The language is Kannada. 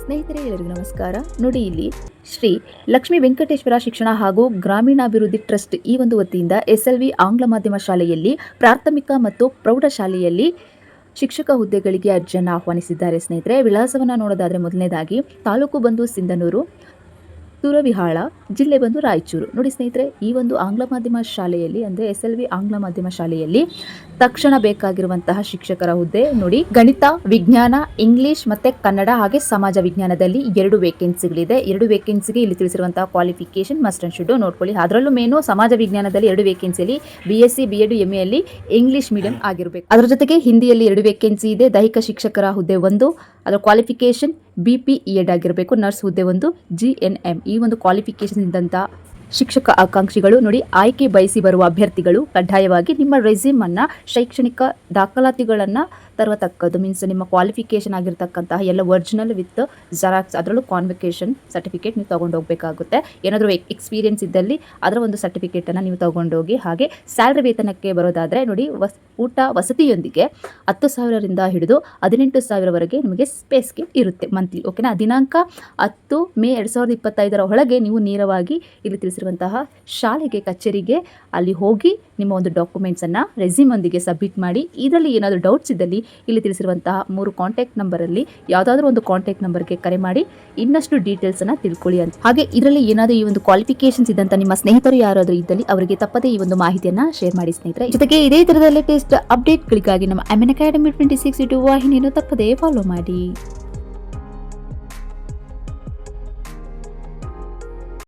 ಸ್ನೇಹಿತರೆ, ಎಲ್ಲರಿಗೂ ನಮಸ್ಕಾರ. ನೋಡಿ, ಇಲ್ಲಿ ಶ್ರೀ ಲಕ್ಷ್ಮೀ ವೆಂಕಟೇಶ್ವರ ಶಿಕ್ಷಣ ಹಾಗೂ ಗ್ರಾಮೀಣಾಭಿವೃದ್ಧಿ ಟ್ರಸ್ಟ್ ಈ ಒಂದು ವತಿಯಿಂದ SLV ಆಂಗ್ಲ ಮಾಧ್ಯಮ ಶಾಲೆಯಲ್ಲಿ ಪ್ರಾಥಮಿಕ ಮತ್ತು ಪ್ರೌಢಶಾಲೆಯಲ್ಲಿ ಶಿಕ್ಷಕ ಹುದ್ದೆಗಳಿಗೆ ಅರ್ಜಿಯನ್ನು ಆಹ್ವಾನಿಸಿದ್ದಾರೆ. ಸ್ನೇಹಿತರೆ, ವಿಳಾಸವನ್ನು ನೋಡೋದಾದರೆ ಮೊದಲನೇದಾಗಿ ತಾಲೂಕು ಬಂದು ಸಿಂಧನೂರು, ತುರವಿಹಾಳ, ಜಿಲ್ಲೆ ಬಂದು ರಾಯಚೂರು. ನೋಡಿ ಸ್ನೇಹಿತರೆ, ಈ ಒಂದು ಆಂಗ್ಲ ಮಾಧ್ಯಮ ಶಾಲೆಯಲ್ಲಿ ಅಂದರೆ SLV ಆಂಗ್ಲ ಮಾಧ್ಯಮ ಶಾಲೆಯಲ್ಲಿ ತಕ್ಷಣ ಬೇಕಾಗಿರುವಂತಹ ಶಿಕ್ಷಕರ ಹುದ್ದೆ ನೋಡಿ, ಗಣಿತ, ವಿಜ್ಞಾನ, ಇಂಗ್ಲಿಷ್ ಮತ್ತೆ ಕನ್ನಡ ಹಾಗೆ ಸಮಾಜ ವಿಜ್ಞಾನದಲ್ಲಿ 2 ವೇಕೆನ್ಸಿಗಳಿದೆ. 2 ವೇಕೆನ್ಸಿಗೆ ಇಲ್ಲಿ ತಿಳಿಸಿರುವಂತಹ ಕ್ವಾಲಿಫಿಕೇಶನ್ ಮಸ್ಟ್ ಅಂಡ್ ಶುಡ್ ನೋಡ್ಕೊಳ್ಳಿ. ಅದರಲ್ಲೂ ಮೇನು ಸಮಾಜ ವಿಜ್ಞಾನದಲ್ಲಿ 2 ವೇಕೆನ್ಸಿಯಲ್ಲಿ BSc B.Ed MA ಅಲ್ಲಿ ಇಂಗ್ಲಿಷ್ ಮೀಡಿಯಂ ಆಗಿರಬೇಕು. ಅದರ ಜೊತೆಗೆ ಹಿಂದಿಯಲ್ಲಿ 2 ವೇಕೆನ್ಸಿ ಇದೆ. ದೈಹಿಕ ಶಿಕ್ಷಕರ ಹುದ್ದೆ 1, ಅದರ ಕ್ವಾಲಿಫಿಕೇಶನ್ BPEd ಆಗಿರಬೇಕು. ನರ್ಸ್ ಹುದ್ದೆ 1 GNM. ಈ ಒಂದು ಕ್ವಾಲಿಫಿಕೇಶನ್ ಇದ್ದಂಥ ಶಿಕ್ಷಕ ಆಕಾಂಕ್ಷಿಗಳು ನೋಡಿ, ಆಯ್ಕೆ ಬಯಸಿ ಬರುವ ಅಭ್ಯರ್ಥಿಗಳು ಕಡ್ಡಾಯವಾಗಿ ನಿಮ್ಮ ರೆಸ್ಯೂಮ್ ಅನ್ನ ಶೈಕ್ಷಣಿಕ ದಾಖಲಾತಿಗಳನ್ನು ತರತಕ್ಕದ್ದು. ಮೀನ್ಸ್ ನಿಮ್ಮ ಕ್ವಾಲಿಫಿಕೇಶನ್ ಆಗಿರ್ತಕ್ಕಂತಹ ಎಲ್ಲ ಒರಿಜಿನಲ್ ವಿತ್ ಜೆರಾಕ್ಸ್, ಅದರಲ್ಲೂ ಕಾನ್ವಿಕೇಶನ್ ಸರ್ಟಿಫಿಕೇಟ್ ನೀವು ತೊಗೊಂಡು ಹೋಗಬೇಕಾಗುತ್ತೆ. ಏನಾದರೂ ಎಕ್ಸ್ಪೀರಿಯನ್ಸ್ ಇದ್ದಲ್ಲಿ ಅದರ ಒಂದು ಸರ್ಟಿಫಿಕೇಟನ್ನು ನೀವು ತೊಗೊಂಡೋಗಿ. ಹಾಗೆ ಸ್ಯಾಲ್ರಿ ವೇತನಕ್ಕೆ ಬರೋದಾದರೆ ನೋಡಿ, ಊಟ ವಸತಿಯೊಂದಿಗೆ 10,000ರಿಂದ ಹಿಡಿದು 18,000ವರೆಗೆ ನಿಮಗೆ ಸ್ಪೇಸ್ ಗಿಫ್ಟ್ ಇರುತ್ತೆ ಮಂತ್ಲಿ. ಓಕೆನಾ? ದಿನಾಂಕ 10 ಮೇ 2025 ಒಳಗೆ ನೀವು ನೇರವಾಗಿ ಇಲ್ಲಿ ತಿಳಿಸಿರುವಂತಹ ಶಾಲೆಗೆ, ಕಚೇರಿಗೆ ಅಲ್ಲಿ ಹೋಗಿ ನಿಮ್ಮ ಒಂದು ಡಾಕ್ಯುಮೆಂಟ್ಸನ್ನು ರೆಸ್ಯೂಮ್ ಒಂದಿಗೆ ಸಬ್ಮಿಟ್ ಮಾಡಿ. ಇದರಲ್ಲಿ ಏನಾದರೂ ಡೌಟ್ಸ್ ಇದ್ದಲ್ಲಿ ಇಲ್ಲಿ ತಿಳಿಸಿರುವಂತಹ 3 ಕಾಂಟ್ಯಾಕ್ಟ್ ನಂಬರಲ್ಲಿ ಯಾವುದಾದ್ರೂ ಒಂದು ಕಾಂಟ್ಯಾಕ್ಟ್ ನಂಬರ್ಗೆ ಕರೆ ಮಾಡಿ ಇನ್ನಷ್ಟು ಡೀಟೇಲ್ಸನ್ನು ತಿಳ್ಕೊಳ್ಳಿ ಅಂತ. ಹಾಗೆ ಇದರಲ್ಲಿ ಏನಾದರೂ ಈ ಒಂದು ಕ್ವಾಲಿಫಿಕೇಶನ್ಸ್ ಇದ್ದಂಥ ನಿಮ್ಮ ಸ್ನೇಹಿತರು ಯಾರಾದರೂ ಇದ್ದಲ್ಲಿ ಅವರಿಗೆ ತಪ್ಪದೇ ಈ ಒಂದು ಮಾಹಿತಿಯನ್ನು ಶೇರ್ ಮಾಡಿ ಸ್ನೇಹಿತರೆ. ಜೊತೆಗೆ ಇದೇ ಥರದ ಲೇಟೆಸ್ಟ್ ಅಪ್ಡೇಟ್ಗಳಿಗಾಗಿ ನಮ್ಮ MN Academy 26 ವಾಹಿನಿಯನ್ನು ತಪ್ಪದೇ ಫಾಲೋ ಮಾಡಿ.